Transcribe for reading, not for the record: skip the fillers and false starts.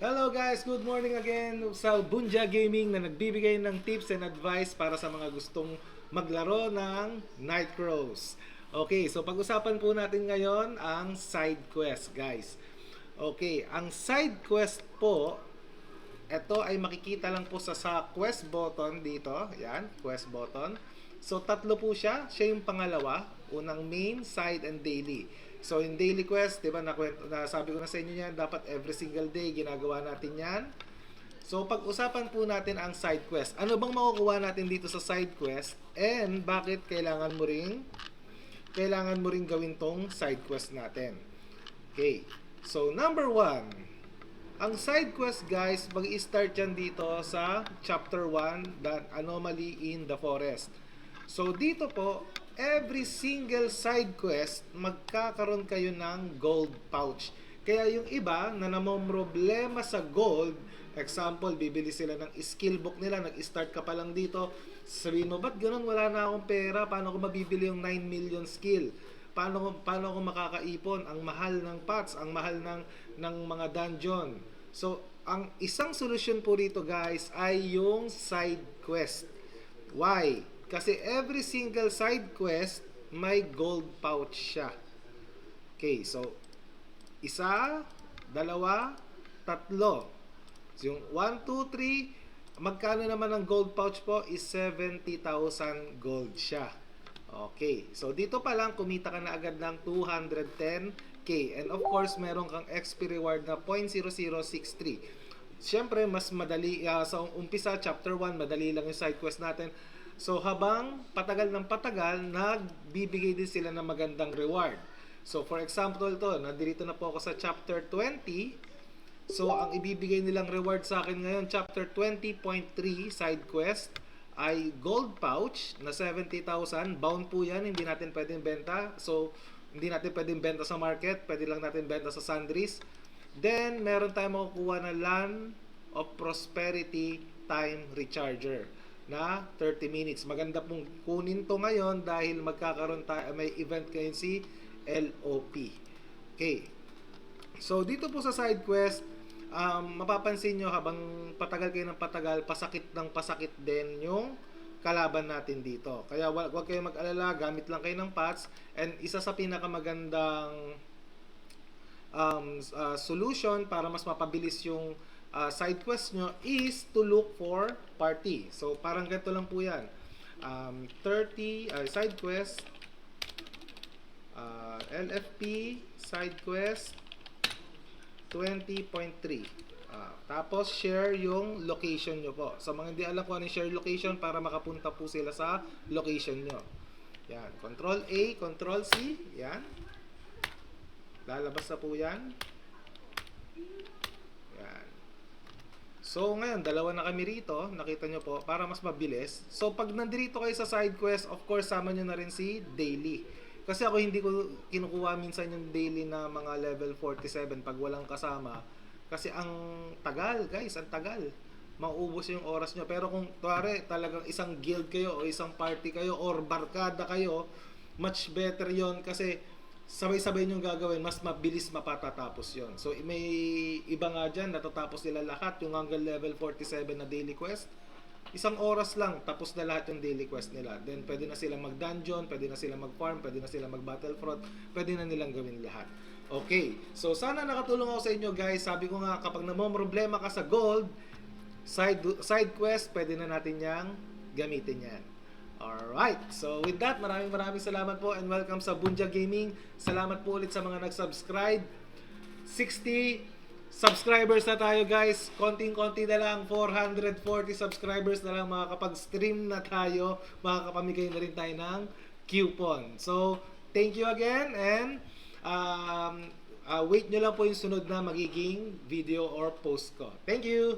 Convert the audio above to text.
Hello guys, good morning again sa Bunja Gaming na nagbibigay ng tips and advice para sa mga gustong maglaro ng Night Crows. Okay, so pag-usapan po natin ngayon ang side quest, guys. Okay, ang side quest po, ito ay makikita lang po sa quest button dito. Yan, quest button. So tatlo po siya, siya yung pangalawa, unang main, side, and daily. So in daily quest, 'di ba, nasabi ko na sa inyo 'yan, dapat every single day ginagawa natin 'yan. So pag-usapan po natin ang side quest. Ano bang makukuha natin dito sa side quest and bakit kailangan mo ring gawin tong side quest natin. Okay. So number 1, ang side quest, guys, mag-i-start yan dito sa chapter 1, the anomaly in the forest. So dito po, every single side quest, magkakaroon kayo ng gold pouch. Kaya yung iba na namomroblema sa gold, example, bibili sila ng skill book nila, nag-start ka pa lang dito, sabihin mo, ba't ganun, wala na akong pera, paano ko mabibili yung 9 million skill? Paano ko makakaipon? Ang mahal ng pots, ang mahal ng mga dungeon. So, ang isang solusyon po rito, guys, ay yung side quest. Why? Kasi every single side quest may gold pouch siya. Okay, so isa, dalawa, tatlo. So yung 1, 2, 3, magkano naman ang gold pouch po is 70,000 gold siya. Okay, so dito pa lang kumita ka na agad ng 210k, and of course meron kang XP reward na 0.0063. Siyempre mas madali, sa umpisa chapter 1 madali lang yung side quest natin. So habang patagal ng patagal, nagbibigay din sila ng magandang reward. So for example to, nandito na po ako sa chapter 20. So ang ibibigay nilang reward sa akin ngayon, chapter 20.3 side quest, ay gold pouch na 70,000. Bound po yan, hindi natin pwedeng benta. So hindi natin pwedeng benta sa market, pwede lang natin benta sa sundries. Then meron tayong makukuha na Land of Prosperity Time Recharger na 30 minutes. Maganda pong kunin to ngayon dahil magkakaroon tayo, may event ngayon si LOP. Okay. So dito po sa side quest, mapapansin nyo habang patagal kayo ng patagal, pasakit ng pasakit din yung kalaban natin dito. Kaya wag kayong mag-alala, gamit lang kayo ng pots. And isa sa pinakamagandang solution para mas mapabilis yung side quest nyo is to look for party. So parang ganito lang po yan. 30 side quest, LFP side quest 20.3. Tapos share yung location nyo po. Sa mga hindi alam kung ano yung share location, para makapunta po sila sa location nyo. Yan, Control A, Control C, yan. Lalabas na po yan. Yan. So ngayon, dalawa na kami rito, nakita nyo po, para mas mabilis. So pag nandito kayo sa side quest, of course, sama nyo na rin si daily. Kasi ako hindi ko kinukuha minsan yung daily na mga level 47 pag walang kasama. Kasi ang tagal, guys, ang tagal. Mauubos yung oras nyo. Pero kung tuwari talagang isang guild kayo o isang party kayo or barkada kayo, much better yon kasi sabay-sabay nyo gagawin, mas mabilis mapatatapos yon. So may iba nga dyan, natatapos nila lahat yung hanggang level 47 na daily quest. Isang oras lang, tapos na lahat yung daily quest nila. Then pwede na silang mag-dungeon, pwede na silang mag-farm, pwede na silang mag-battlefront, pwede na nilang gawin lahat. Okay, so sana nakatulong ako sa inyo, guys. Sabi ko nga, kapag namomroblema ka sa gold, side quest, pwede na natin yang gamitin yan. Alright, so with that, maraming salamat po and welcome sa Bunja Gaming. Salamat po ulit sa mga nag-subscribe. 60 subscribers na tayo, guys. Konting-konti na lang, 440 subscribers na lang, makakapag-stream na tayo, makakapamigay na rin tayo ng coupon. So, thank you again and wait nyo lang po yung sunod na magiging video or post ko. Thank you!